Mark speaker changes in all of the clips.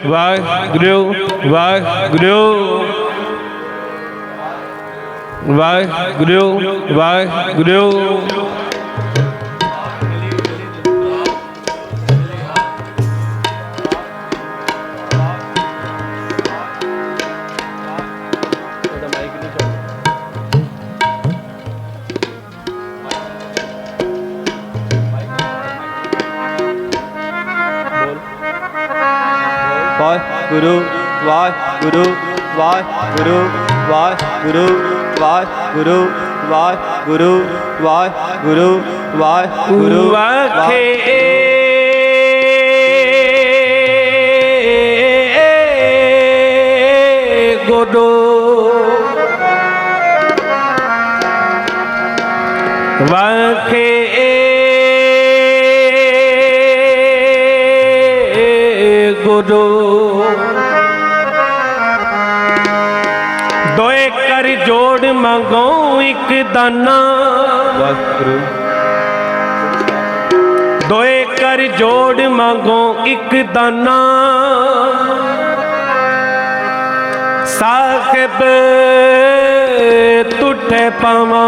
Speaker 1: वाहिगुरु वाहिगुरु वाहिगुरु वाहिगुरु
Speaker 2: वाहिगुरु वाहिगुरु वाहिगुरु वाहिगुरु वाहिगुरु वाहिगुरु वाहिगुरु वाहिगुरु
Speaker 1: वाखे गोडो वाखे गोडो दोए कर जोड़ मांगो एक दाना
Speaker 2: वाहिगुरु
Speaker 1: दोए कर जोड़ मांगो एक दाना साहिब तुठे पावा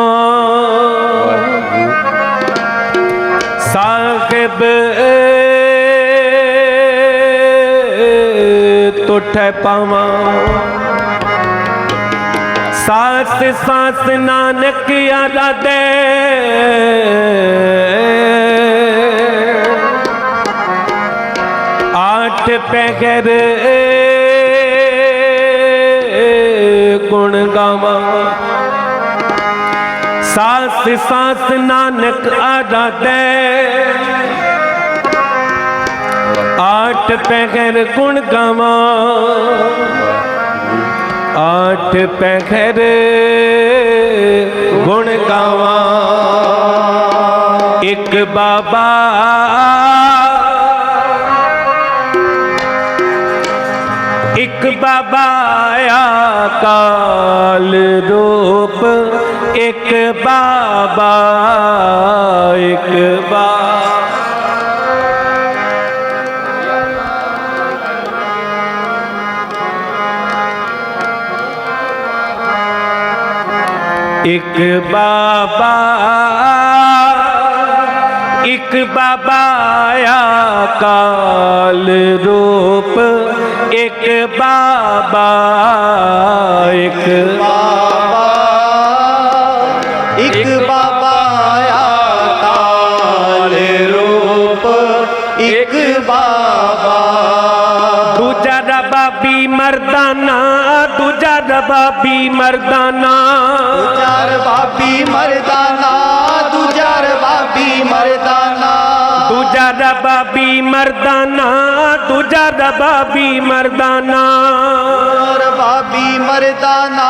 Speaker 1: साहिब तुठे पावा सास सास नानक यादा दे आठ पैगर गुण गावा सास सास नानक आदा दे आठ पैगर गुण गावा आठ पैगर गुण गावा एक बाबा एक बाबा आया काल रूप एक बाबा एक बाबा एक बाबा आया काल रूप एक बाबा एक
Speaker 2: बाबा एक बाबा आया काल रूप एक बाबा
Speaker 1: दूजा रबाबी मर्दाना दूजा रबाबी मर्दाना
Speaker 2: दूजार बाबी मर्दाना दूजार बाबी मर्दाना
Speaker 1: दूजा रबाबी मर्दाना दूजा रबाबी मर्दाना
Speaker 2: दूजार बाबी मर्दाना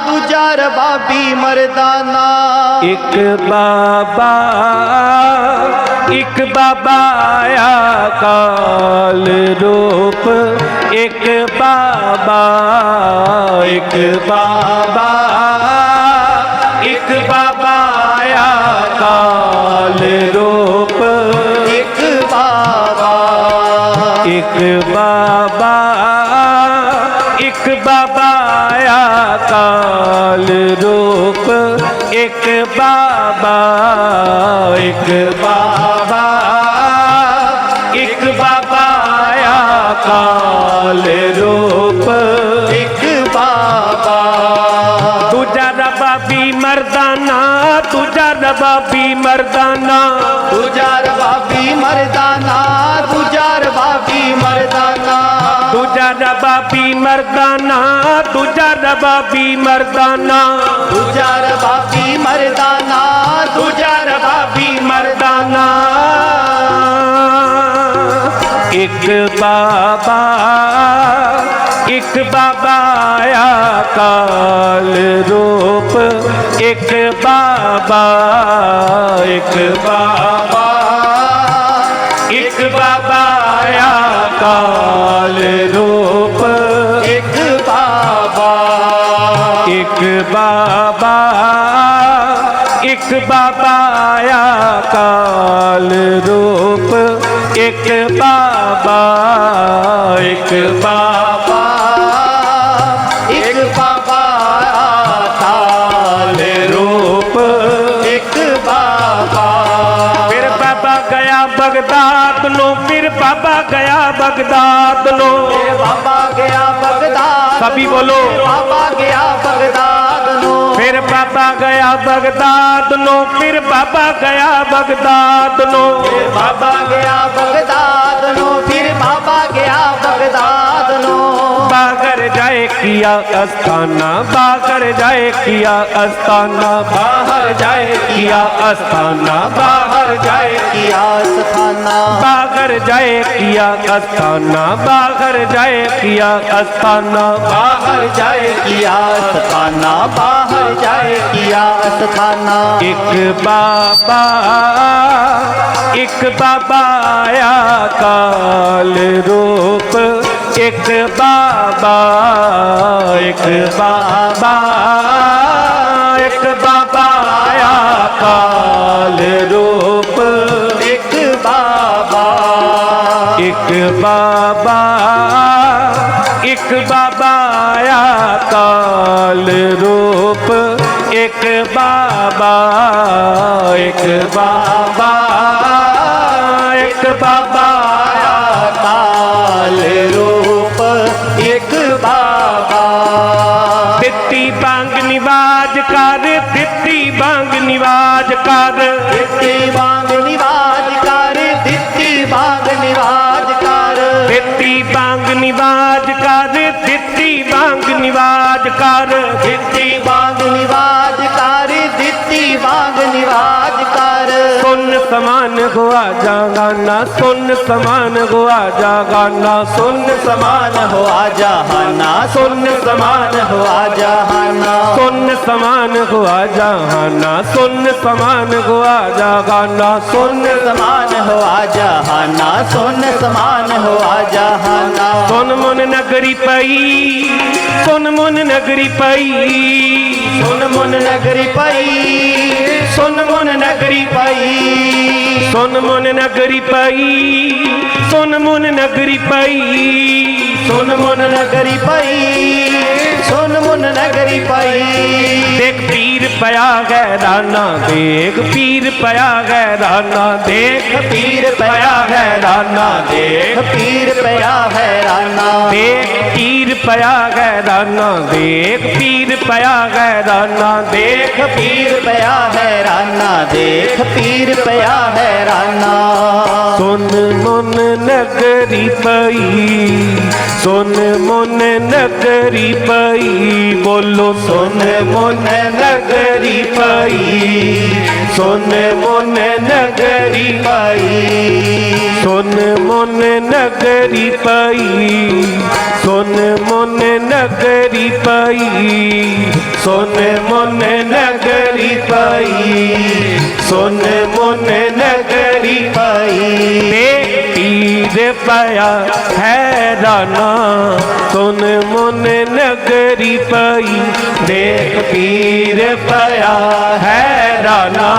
Speaker 2: दूजार बाबी मर्दाना
Speaker 1: एक बाबा आया काल रूप एक बाबा एक बाबा एक बाबा आया काल रूप
Speaker 2: एक बाबा
Speaker 1: एक बाबा एक बाबा आया काल रूप एक बाबा एक बाबा एक बाबा आया काल रूप
Speaker 2: एक बाबा
Speaker 1: दूजा रबाबी मर्दाना दूजा रबाबी मर्दाना
Speaker 2: दूजार बाबी मर्दाना दूजार बाबी मर्दाना
Speaker 1: दूजा रबाबी मर्दाना दूजा रबाबी मर्दाना
Speaker 2: दूजार बाबी मर्दाना
Speaker 1: दूजा रबाबी मर्दाना एक बाबा आया काल रूप एक बाबा एक बाबा एक बाबा आया काल रूप
Speaker 2: एक बाबा
Speaker 1: एक बाबा एक बाबा आया काल रूप एक बाबा एक ਇੱਕ ਬਾਬਾ
Speaker 2: ਇੱਕ ਬਾਬਾ ਤਾਲ ਰੂਪ ਇੱਕ ਬਾਬਾ
Speaker 1: ਫਿਰ ਬਾਬਾ ਗਿਆ ਬਗਦਾਦ ਨੂੰ ਫਿਰ ਬਾਬਾ ਗਿਆ ਬਗਦਾਦ ਨੂੰ
Speaker 2: ਫਿਰ ਬਾਬਾ ਗਿਆ ਬਗਦਾਦ
Speaker 1: ਸਭੀ ਬੋਲੋ
Speaker 2: ਬਾਬਾ ਗਿਆ ਬਗਦਾਦ ਨੂੰ
Speaker 1: ਫਿਰ ਬਾਬਾ ਗਿਆ ਬਗਦਾਦ ਨੂੰ ਫਿਰ ਬਾਬਾ ਗਿਆ ਬਗਦਾਦ ਨੂੰ
Speaker 2: ਫਿਰ ਬਾਬਾ ਗਿਆ ਬਗਦਾਦ ਨੂੰ ਫਿਰ ਬਾਬਾ ਗਿਆ ਬਗਦਾਦ ਨੂੰ
Speaker 1: बागर जाए किया अस्ताना बागर जाए किया अस्ताना बाहर जाए किया अस्ताना बाहर जाए
Speaker 2: किया स्थाना
Speaker 1: बागर जाए किया अस्ताना बाहर जाए किया अस्ताना
Speaker 2: बाहर जाए किया स्थाना बाहर जाए किया स्थाना
Speaker 1: एक बाबा आया काल रूप एक बाबा एक बाबा एक बाबा आया काल रूप
Speaker 2: एक बाबा
Speaker 1: एक बाबा एक बाबा आया काल रूप एक बाबा एक बाबा एक बाबा
Speaker 2: आया काल रूप एक बाबा
Speaker 1: ਦਿੱਤੀ ਬਾਂਗ ਨਿਵਾਜ ਕਰ ਦਿੱਤੀ ਬਾਂਗ ਨਿਵਾਜ ਕਰ
Speaker 2: ਦਿੱਤੀ ਬਾਂਗ ਨਿਵਾਜ ਕਰ ਦਿੱਤੀ ਬਾਂਗ ਨਿਵਾਜ ਕਰ
Speaker 1: ਦਿੱਤੀ ਬਾਂਗ ਨਿਵਾਜ ਕਰ ਦਿੱਤੀ ਬਾਂਗ ਨਿਵਾਜ ਕਰ
Speaker 2: ਦਿੱਤੀ ਬਾਂਗ ਨਿਵਾਜ ਕਰ ਦਿੱਤੀ ਬਾਂਗ ਨਿਵਾਜ ਕਰ
Speaker 1: ਸੁਨ ਸਮਾਨ ਹੁਆ ਜਾਗਾਨਾ ਸੁਨ ਸਮਾਨ ਹੁਆ ਜਾਗਾਨਾ ਸੁਨ
Speaker 2: समान हो जहाना सुन समान हो जहाना
Speaker 1: सुन समान हुआ जहाना सुन समान हुआ जागाना सुन
Speaker 2: समान हो जहाना सुन समान हो जहाना
Speaker 1: सुन मुन नगरी पई सुन मुन नगरी पई
Speaker 2: सुन मुन नगरी पई सुन मुन नगरी पई
Speaker 1: सुन मुन नगरी पई सुन मुन नगरी पई
Speaker 2: सुन मुन नगरी पई सुन मुन नगरी पई
Speaker 1: देख पीर पया गैराना देख पीर पया गैराना देख
Speaker 2: पीर पया हैराना देख पीर पया हैराना
Speaker 1: देख पीर पया गैराना देख पीर पया गैराना देख
Speaker 2: पीर पया हैराना देख पीर पया हैराना
Speaker 1: सुन मुन नगरी पई सुन मुन नगरी पई बोलो सुन मुन नगरी पई सुन मुन नगरी
Speaker 2: पई
Speaker 1: सुन मुन नगरी पई सुन मुन नगरी पई सुन मुन नगरी पई सुन मुन नगरी
Speaker 2: पई
Speaker 1: देख पीर पया हैराना सुन मुन नगरी पई देख पीर पया हैराना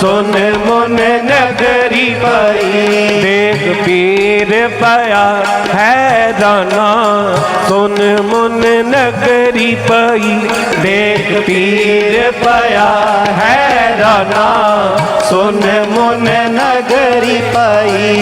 Speaker 1: सुन मुन नगरी पई देख पीर पया हैराना सुन मुन नगरी पई देख पीर पया हैराना सुन मुन
Speaker 2: नगरी पई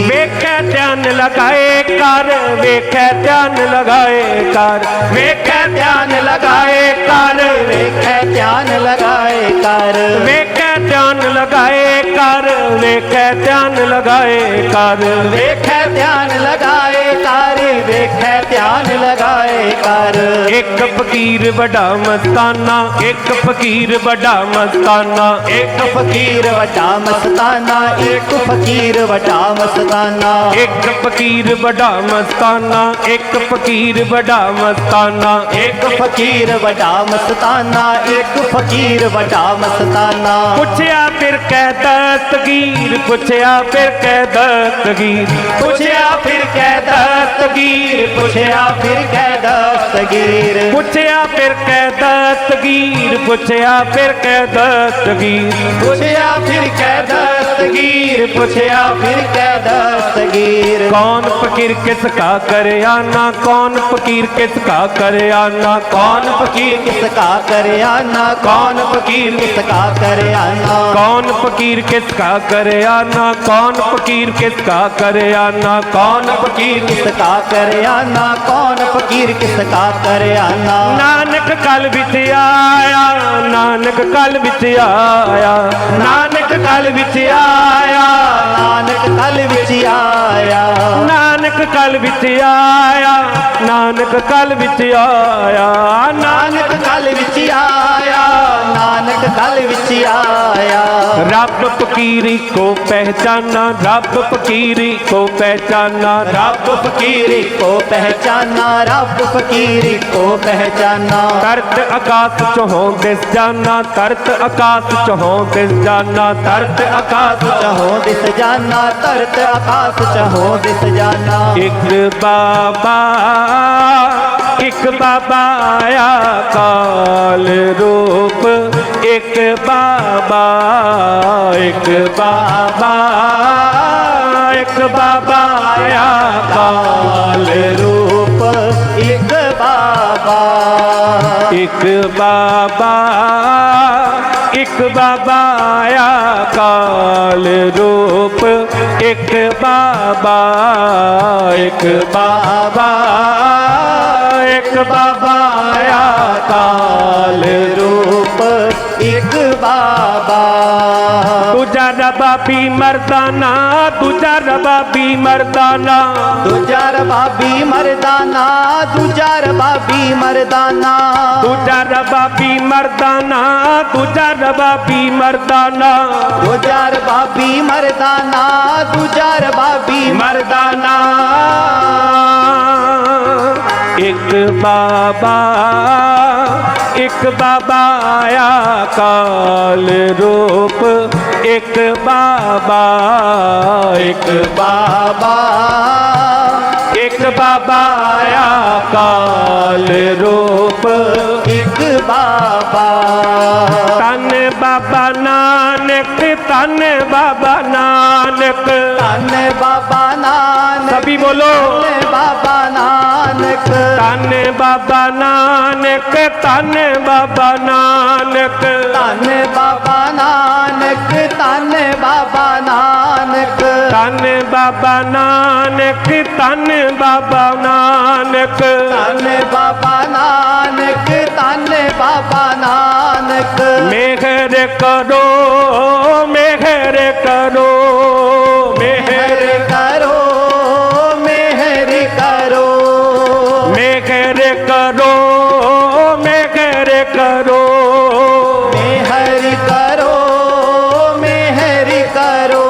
Speaker 1: वेखे ध्यान लगाए कर वेखे ध्यान लगाए कर वेखे ध्यान लगाए कर
Speaker 2: वेखे ध्यान लगाए कर
Speaker 1: वेखे ध्यान लगाए कर वेखे ध्यान लगाए कर
Speaker 2: वेखे ध्यान लगाए कर वेखे ध्यान लगाए कर
Speaker 1: एक फकीर बड़ा मस्ताना एक फकीर बड़ा मस्ताना
Speaker 2: एक फकीर वटा मस्ताना एक फकीर वटा मस्ताना
Speaker 1: एक फकीर बड़ा मस्ताना एक फकीर बड़ा मस्ताना
Speaker 2: एक फकीर वटा मस्ताना एक फकीर वटा मस्ताना
Speaker 1: पुछया फिर कह दस्तगीर पुछया फिर कह दस्तगीर
Speaker 2: पूछया फिर कह दस्तगीर पूछया फिर कह दस्तगीर दस्तगीर
Speaker 1: पुछया फिर कै दस्तगीर पुछया फिर कै दस्तगीर
Speaker 2: पूछया फिर कै दस्तगीर पूछया फिर कै दस्तगीर
Speaker 1: कौन फकीर किसका करे आना कौन फकीर किसका करे आना
Speaker 2: कौन फकीर किसका करे आना कौन फकीर किसका करे आना
Speaker 1: कौन फकीर किसका करे आना कौन फकीर किसका करे आना
Speaker 2: कौन फकीर किसका करे आना कौन फकीर किसका करे आना
Speaker 1: नानक कल बिच आया नानक कल बिच आया नानक कल बिच आया
Speaker 2: नानक कल विच आया
Speaker 1: नानक कल बिच आया नानक कल बिच आया
Speaker 2: नानक कल विच आया नानक कल विच आया
Speaker 1: रब फकीरी को पहचाना रब फकीरी को पहचाना
Speaker 2: रब फकीरी को पहचाना रब फकीरी को पहचाना
Speaker 1: तरत आकाश चहों दिस जाना तरत आकाश चहों दिस जाना तरत आकाश
Speaker 2: चहो दिस जाना तरत आकाश चहो दिस जाना
Speaker 1: एक बाबा आया काल रूप एक बाबा एक बाबा एक बाबा आया काल
Speaker 2: रूप एक बाबा
Speaker 1: एक बाबा एक बाबा आया काल रूप एक बाबा एक बाबा एक बाबा आया काल
Speaker 2: रूप एक बाबा
Speaker 1: दूजा रबाबी मर्दाना दूजा रबाबी मर्दाना
Speaker 2: दूजा रबाबी मर्दाना दूजा रबाबी मर्दाना
Speaker 1: दूजा रबाबी मर्दाना दूजा रबाबी मर्दाना
Speaker 2: दूजा रबाबी मर्दाना दूजा रबाबी
Speaker 1: मर्दाना एक बाबा आया काल रूप एक बाबा एक
Speaker 2: बाबा
Speaker 1: एक बाबा आया काल रूप
Speaker 2: एक बाबा
Speaker 1: तन बाबा नानक तन बाबा नानक
Speaker 2: तन बाबा नानक
Speaker 1: सभी बोलो
Speaker 2: तन बाबा नानक
Speaker 1: तन बाबा नानक तन बाबा नानक
Speaker 2: तन बाबा नानक तन बाबा नानक
Speaker 1: तन बाबा नानक तन बाबा नानक
Speaker 2: तन बाबा नानक तन बाबा नानक
Speaker 1: मेहर करो मेहर करो मेहर
Speaker 2: करो मेहर करो
Speaker 1: मेहर करो मेहर करो
Speaker 2: मेहर करो मेहर करो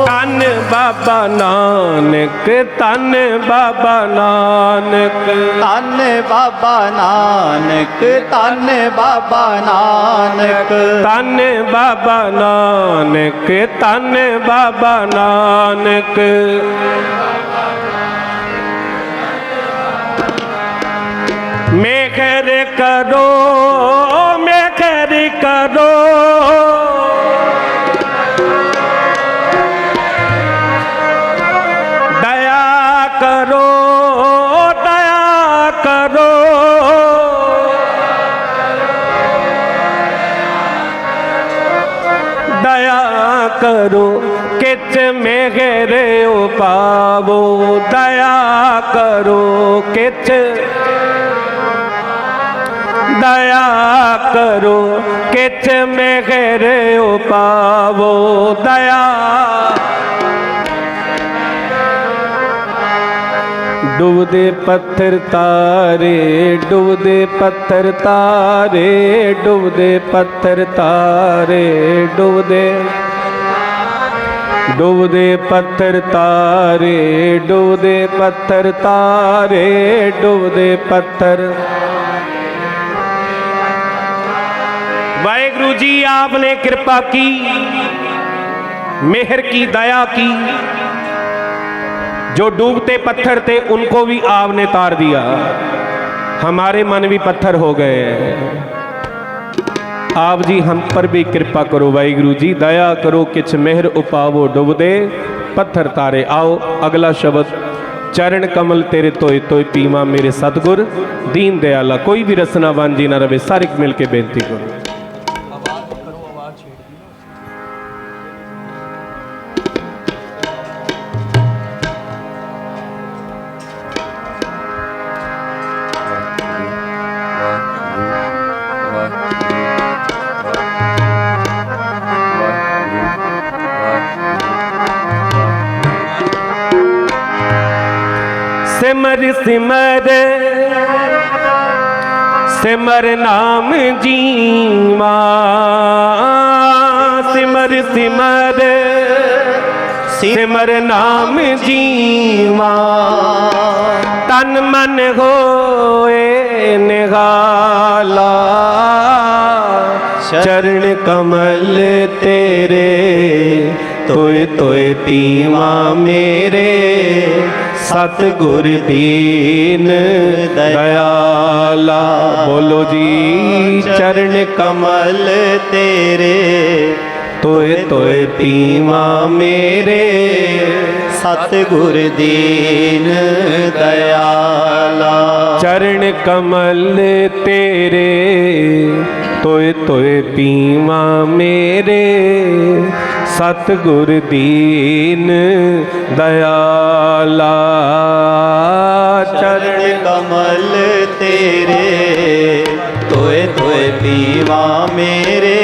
Speaker 1: तन बाबा नानक तन बाबा नानक
Speaker 2: तन बाबा नानक तन बाबा नानक
Speaker 1: तन बाबा नानक तन बाबा नानक मेघर करो मेघर करो दया करो दया करो दया करो किच मेघरे पावो दया करो किच दया करो किच मेघरे पावो दया डूबदे पत्थर तारे डूबदे पत्थर तारे डूबदे पत्थर तारे डूबदे डूबदे पत्थर तारे डूबदे पत्थर तारे डूबदे पत्थर। वाहिगुरु जी आपने कृपा की, मेहर की, दया की। जो डूबते पत्थर थे उनको भी आपने तार दिया। हमारे मन भी पत्थर हो गए हैं। आप जी हम पर भी कृपा करो वाहिगुरु जी, दया करो किछ मेहर उपावो डुबदे पत्थर तारे। आओ अगला शब्द, चरण कमल तेरे तोय तोय पीवा मेरे सतगुर दीन दयाला। कोई भी रसना वांझी ना रवे, सारे मिल के बेनती करो। सिमर सिमर सिमर नाम जीवा, सिमर सिमर सिमर नाम जीवा। तन मन होए निगाला, चरण कमल तेरे तोय तोय पीवा मेरे सतगुर दीन दयाला। बोलो जी, चरण
Speaker 2: कमल तेरे
Speaker 1: तोय तोय पीवा मेरे
Speaker 2: सतगुर दीन दयाला।
Speaker 1: चरण कमल तेरे तोय तोय पीवा मेरे सतगुर दीन दयाला।
Speaker 2: चरण कमल तेरे तोय तोय पीवा मेरे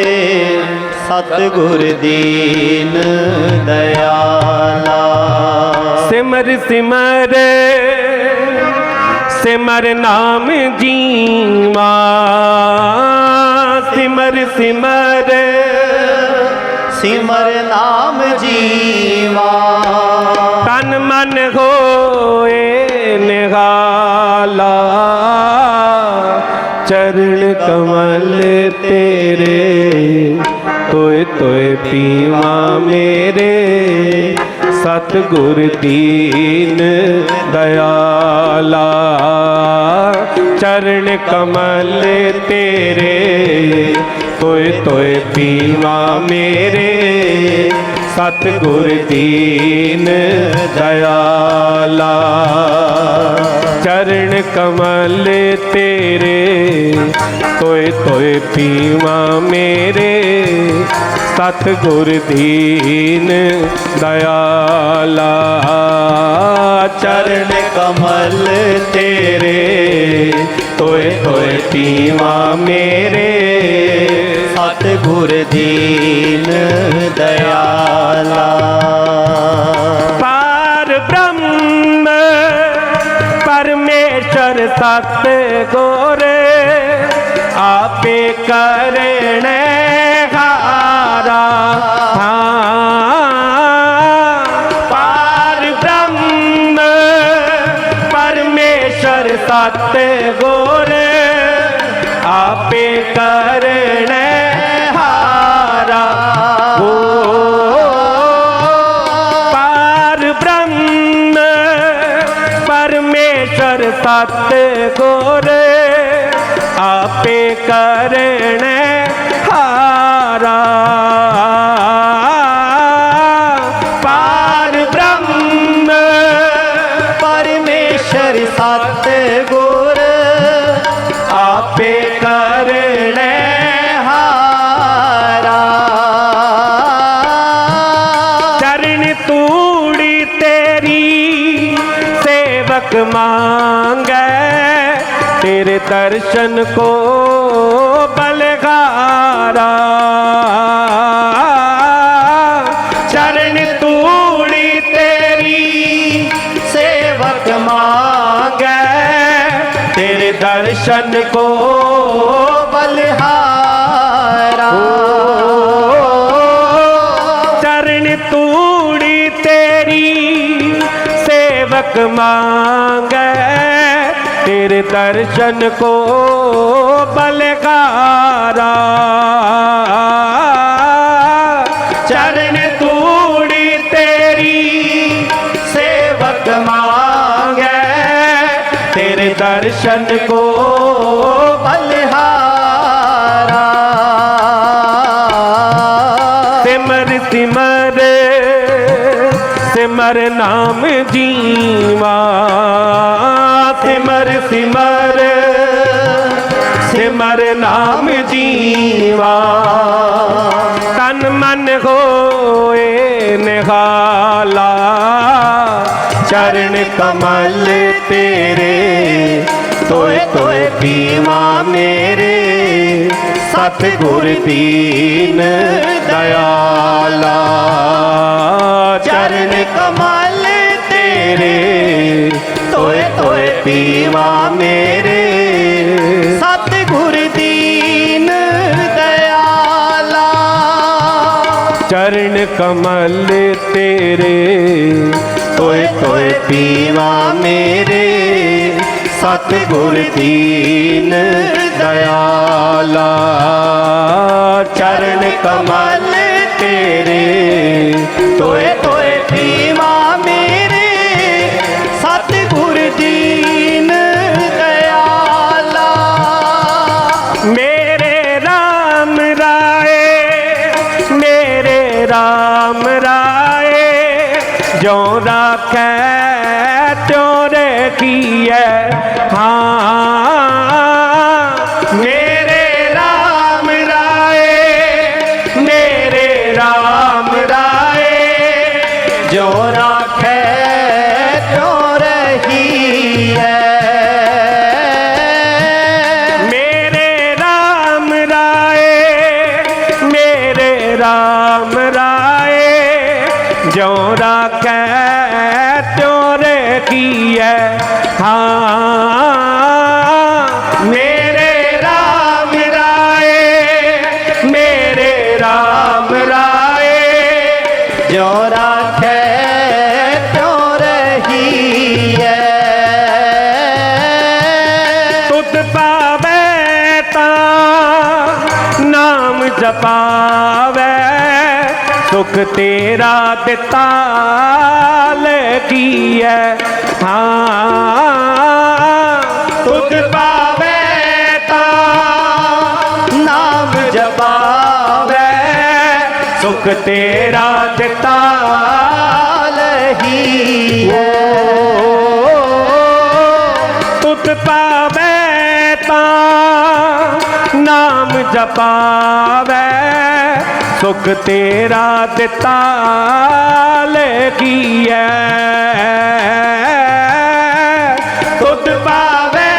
Speaker 2: सतगुर दीन दयाला।
Speaker 1: सिमर सिमर सिमर नाम जीवा, सिमर सिमर
Speaker 2: सिमर नाम जीवा।
Speaker 1: तन मन होए निगाला, चरण कमल तेरे तोय तोय पीवा मेरे सतगुर दीन दयाला। चरण कमल तेरे तोय तोय पीवा मेरे सतगुर दीन दयाला। चरण कमल तेरे तोय तोय पीवा मेरे सतगुर दीन दयाला।
Speaker 2: चरण कमल तेरे तोय तोय पीवा मेरे सतगुर दीन दयाला।
Speaker 1: पार ब्रह्म परमेश्वर सतगुर आपे करने हारा। पार ब्रह्म परमेश्वर सतगुर आपे करने हारा। ओ पार ब्रह्म परमेश्वर सतगुर आपे करने हारा। पार ब्रह्म
Speaker 2: परमेश्वर सतगुर
Speaker 1: आपे करने
Speaker 2: हारा।
Speaker 1: चरण तूड़ी तेरी सेवक मांगे, तेरे दर्शन को बलगारा। चरण तूड़ी तेरी
Speaker 2: सेवक
Speaker 1: मांगे, तेरे दर्शन को
Speaker 2: बलिहारा।
Speaker 1: चरण तूड़ी तेरी सेवक मांगे, तेरे दर्शन को बलगारा। चरण तूड़ी तेरी सेवक मांगे, तेरे तेरे दर्शन को
Speaker 2: बलिहारा।
Speaker 1: सिमर सिमर सिमर नाम जीवा, सिमर सिमर सिमर नाम जीवा। तन मन होए निहाला, चरण कमल तेरे तोए तोए पीवा मेरे। सतगुर दीन दयाला,
Speaker 2: चरण कमल तेरे
Speaker 1: तोए तोए पीवा मेरे।
Speaker 2: सतगुर दीन दयाला।
Speaker 1: चरण कमल तेरे तोए तोए पीवा मेरे। सतगुर दीन दयाला, चरण कमल तेरे तोए तोए
Speaker 2: पीवा मेरे। सतगुर दीन दयाला।
Speaker 1: मेरे राम राय, मेरे राम राय, जो राखै त्यों रखिए। हाँ मेरे राम राय, मेरे राम राय,
Speaker 2: जो राखै त्यों रहिए।
Speaker 1: मेरे राम राय, मेरे राम राय, जो राखै त्यों रखिए। हाँ मेरे राम राय, मेरे राम राय,
Speaker 2: जो राखै त्यों रहिए।
Speaker 1: तुत पावे तां नाम जपावे। सुख तेरा दिता लकीए। हाँ तुत पावे तां
Speaker 2: नाम
Speaker 1: जपावे। सुख तेरा दिता
Speaker 2: लहिए।
Speaker 1: तुत पावे तां नाम जपावे। सुख तेरा दिता लकीए। तुत पावे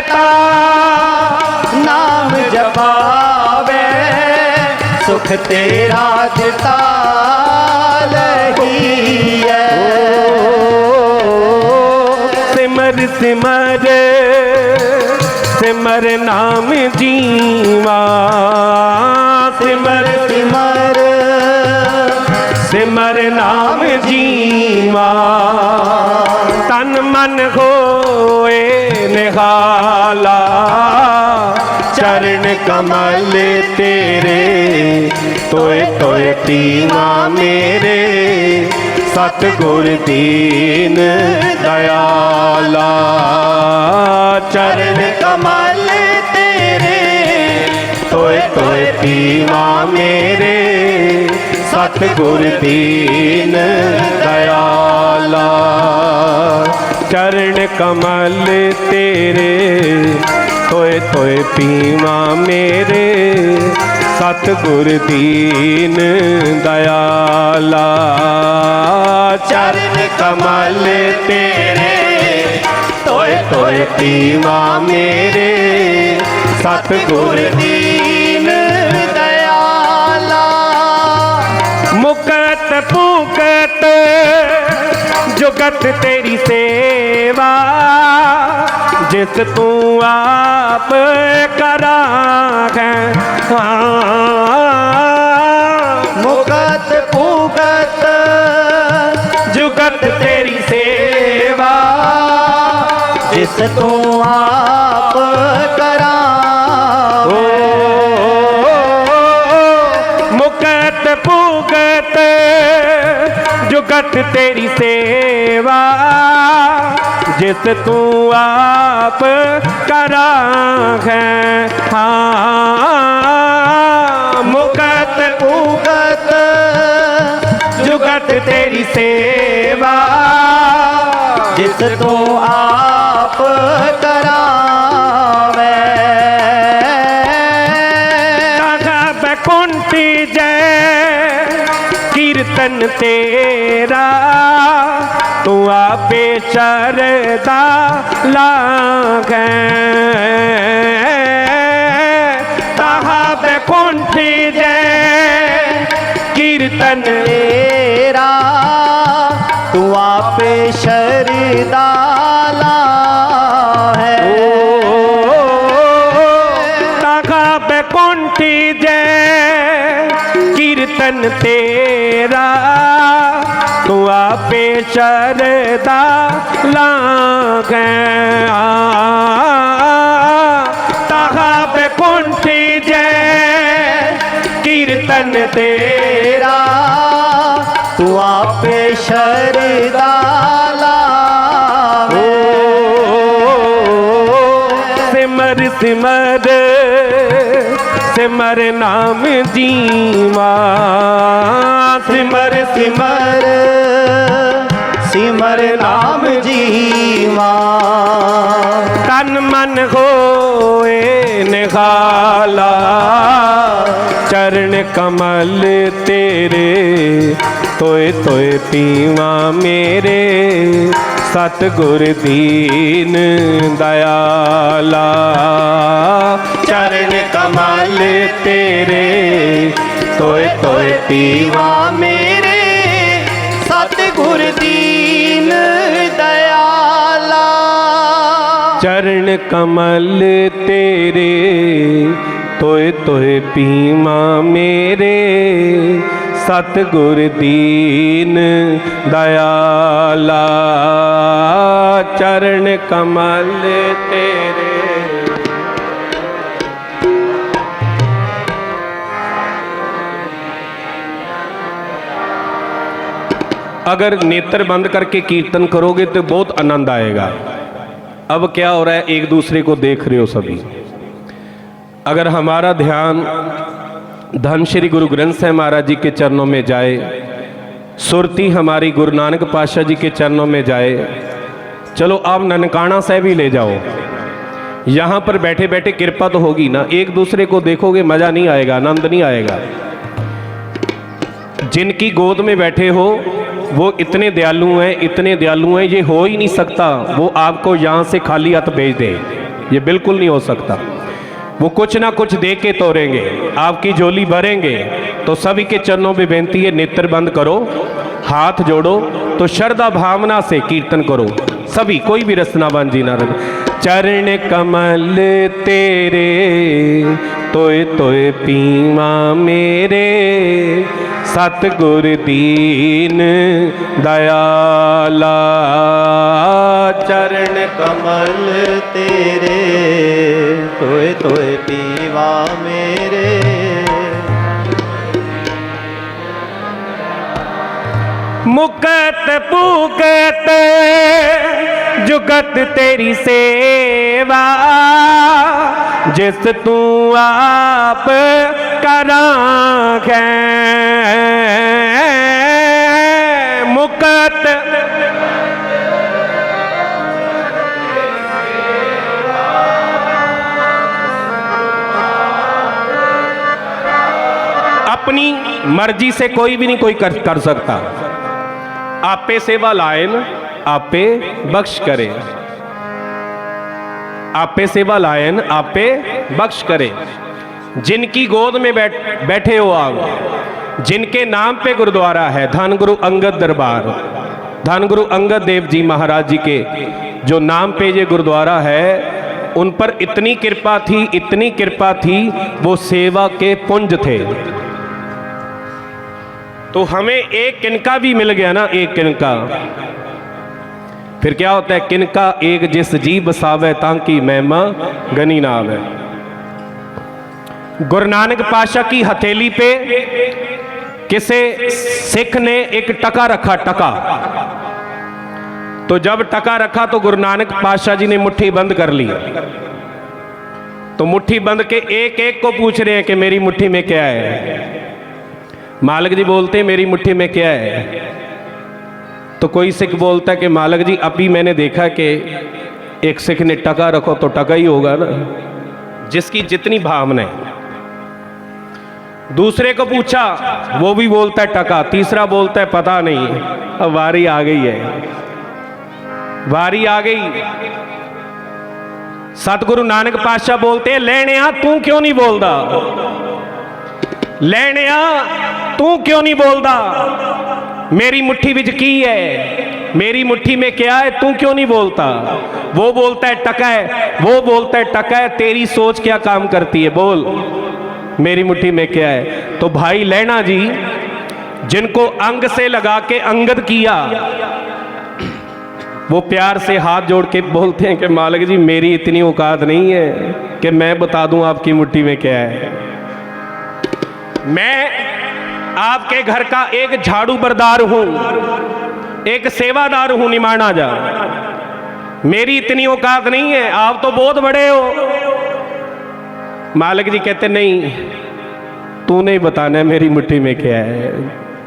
Speaker 1: तां
Speaker 2: नाम जपावे। सुख तेरा दिता लहिए।
Speaker 1: सिमर सिमर सिमर नाम जीवा। सिमर
Speaker 2: सिमर
Speaker 1: सिमर नाम जीवा। तन मन होए निहाला, चरण कमल तेरे तोए तोए पीवा मेरे। सतगुर दीन दयाला, चरण
Speaker 2: कमल तेरे
Speaker 1: तोए तोए पीवा मेरे। सतगुर दीन दयाला, चरण कमल तेरे तोए तोए पीवा मेरे। सतगुर दीन दयाला, चरण कमल तेरे तोए तोए पीवा मेरे। सतगुर
Speaker 2: दीन दयाला।
Speaker 1: मुकत पुकत जुगत तेरी सेवा। जिस तू आप करा है।
Speaker 2: मुकत पुगत
Speaker 1: जुगत तेरी सेवा।
Speaker 2: जिस तू आप करा।
Speaker 1: ओ मुकत पुगत जुगत तेरी सेवा। जिस तू आप करा है। हाँ मुकत
Speaker 2: उगत
Speaker 1: जुगत तेरी सेवा,
Speaker 2: जिस तू आप करावे।
Speaker 1: तागा बैकुंठी जय कीर्तन तेरा, तू आपे शरदा लागे। ताहा बैकुंठी जय कीर्तन
Speaker 2: तेरा, तू आपे शरदाला है।
Speaker 1: तागा बैकुंठी जय कीर्तन तेरा, तू आपे शरदा लागे। ताहा बैकुंठी जय कीर्तन
Speaker 2: तेरा, तू आपे शरदाला है।
Speaker 1: सिमर सिमर सिमर नाम जीवा, सिमर
Speaker 2: सिमर सिमर नाम जीवा।
Speaker 1: तन मन होए निहाला, चरण कमल तेरे तोए तोए पीवा मेरे। सतगुर दीन दयाला, चरण कमल तेरे तोए तोए
Speaker 2: पीवा मेरे। सतगुर दीन दयाला,
Speaker 1: चरण कमल तेरे तोए तोए पीवा मेरे। सतगुर दीन दयाला, चरण कमल तेरे। अगर नेत्र बंद करके कीर्तन करोगे तो बहुत आनंद आएगा। अब क्या हो रहा है, एक दूसरे को देख रहे हो सभी। अगर हमारा ध्यान धन श्री गुरु ग्रंथ साहिब महाराज जी के चरणों में जाए, सुरती हमारी गुरु नानक पातशाह जी के चरणों में जाए, चलो आप ननकाना साहिब ही ले जाओ, यहाँ पर बैठे बैठे कृपा तो होगी ना। एक दूसरे को देखोगे मजा नहीं आएगा, आनंद नहीं आएगा। जिनकी गोद में बैठे हो वो इतने दयालु हैं, इतने दयालु हैं, ये हो ही नहीं सकता वो आपको यहाँ से खाली हाथ भेज दे, ये बिल्कुल नहीं हो सकता। वो कुछ ना कुछ दे के तोड़ेंगे, आपकी झोली भरेंगे। तो सभी के चरणों में बेनती है, नेत्र बंद करो, हाथ जोड़ो, तो श्रद्धा भावना से कीर्तन करो सभी, कोई भी रसनावान जी ना रहे। चरण कमल तेरे तोए तोए पीवा मेरे। सतगुर दीन दयाला,
Speaker 2: चरण कमल तेरे तोए तोए पीवा मेरे।
Speaker 1: मुकत पुकत जुगत तेरी सेवा, जिस तू आप करांगे। मुकत अपनी मर्जी से कोई भी नहीं कोई कर सकता। आपे सेवा लायन आपे बख्श करे, आपे सेवा लायन आपे बख्श करे। जिनकी गोद में बैठे हो आप, जिनके नाम पे गुरुद्वारा है, धन गुरु अंगद दरबार, धन गुरु अंगद देव जी महाराज जी के जो नाम पे ये गुरुद्वारा है, उन पर इतनी कृपा थी, इतनी कृपा थी, वो सेवा के पुंज थे। तो हमें एक किनका भी मिल गया ना, एक किनका, फिर क्या होता है, किनका एक जिस जी बसावे ताकि महिमा गनी ना आवे। गुरु नानक पातशाह की हथेली पे किसे सिख ने एक टका रखा, टका। तो जब टका रखा तो गुरु नानक पातशाह जी ने मुट्ठी बंद कर ली। तो मुट्ठी बंद के एक एक को पूछ रहे हैं कि मेरी मुट्ठी में क्या है। मालिक जी बोलते हैं मेरी मुट्ठी में क्या है। तो कोई सिख बोलता है कि मालिक जी अभी मैंने देखा कि एक सिख ने टका रखो तो टका ही होगा ना, जिसकी जितनी भावना है। दूसरे को पूछा, वो भी बोलता है टका। तीसरा बोलता है पता नहीं। अब वारी आ गई है, वारी आ गई। सतगुरु नानक पातशाह बोलते हैं लेणिया तू क्यों नहीं बोलदा, लेणिया तू क्यों नहीं बोलदा, मेरी मुट्ठी विच की है, मेरी मुट्ठी में क्या है, तू क्यों नहीं बोलता। वो बोलता है टका है, वो बोलता है टका है। तेरी सोच क्या काम करती है, बोल मेरी मुट्ठी में क्या है। तो भाई लैना जी जिनको अंग से लगा के अंगद किया, वो प्यार से हाथ जोड़ के बोलते हैं कि मालिक जी मेरी इतनी औकात नहीं है कि मैं बता दूं आपकी मुट्ठी में क्या है। मैं आपके घर का एक झाड़ू बरदार हूं, एक सेवादार हूं, निमाना जा। मेरी इतनी औकात नहीं है, आप तो बहुत बड़े हो। मालिक जी कहते नहीं, तू नहीं बताना है मेरी मुट्ठी में क्या है।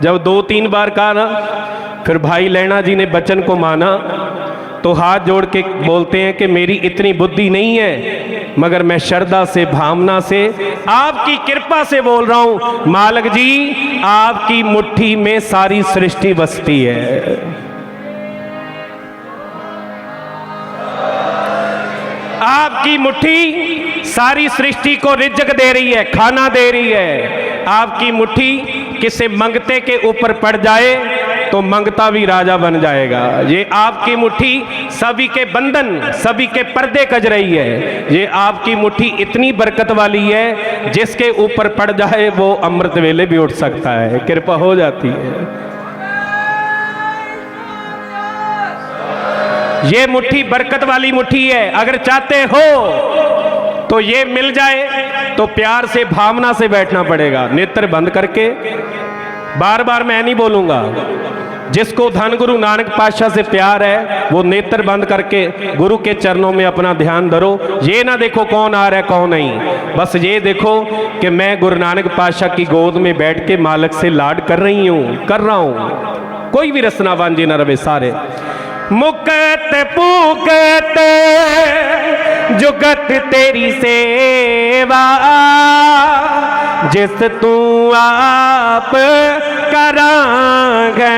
Speaker 1: जब 2-3 बार कहा ना, फिर भाई लैना जी ने वचन को माना। तो हाथ जोड़ के बोलते हैं कि मेरी इतनी बुद्धि नहीं है, मगर मैं श्रद्धा से, भावना से, आपकी कृपा से बोल रहा हूं मालिक जी आपकी मुट्ठी में सारी सृष्टि बसती है। आपकी मुट्ठी सारी सृष्टि को रिज़्क दे रही है, खाना दे रही है। आपकी मुट्ठी किसी मंगते के ऊपर पड़ जाए तो मंगता भी राजा बन जाएगा। ये आपकी मुट्ठी सभी के बंधन, सभी के पर्दे कज रही है। ये आपकी मुट्ठी इतनी बरकत वाली है, जिसके ऊपर पड़ जाए वो अमृत वेले भी उठ सकता है, कृपा हो जाती है। ये मुट्ठी बरकत वाली मुट्ठी है। अगर चाहते हो तो ये मिल जाए तो प्यार से, भावना से बैठना पड़ेगा, नेत्र बंद करके। बार बार मैं नहीं बोलूंगा। जिसको धन गुरु नानक पातशाह से प्यार है वो नेत्र बंद करके गुरु के चरणों में अपना ध्यान धरो। ये ना देखो कौन आ रहा है कौन नहीं, बस ये देखो कि मैं गुरु नानक पातशाह की गोद में बैठ के मालिक से लाड कर रही हूँ, कर रहा हूँ। कोई भी रसना वांझे ना रवे सारे। मुकत पुकत जुगत तेरी सेवा, जिस तू आप करांगे।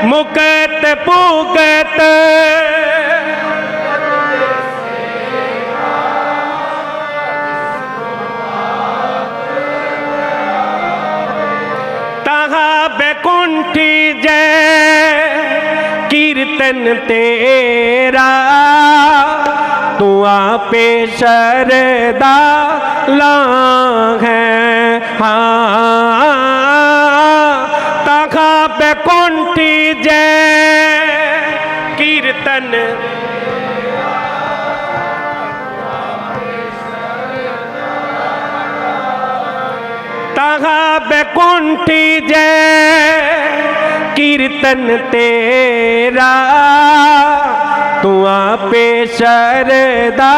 Speaker 1: मुकत पुकत तहा बैकुंठी जय कीर्तन तेरा, तू आपे शरदा लांग है। हाँ तखा बैकुंठी जय कीर्तन, तखा बैकुंठी जय कीर्तन तेरा, तू आपे शरदा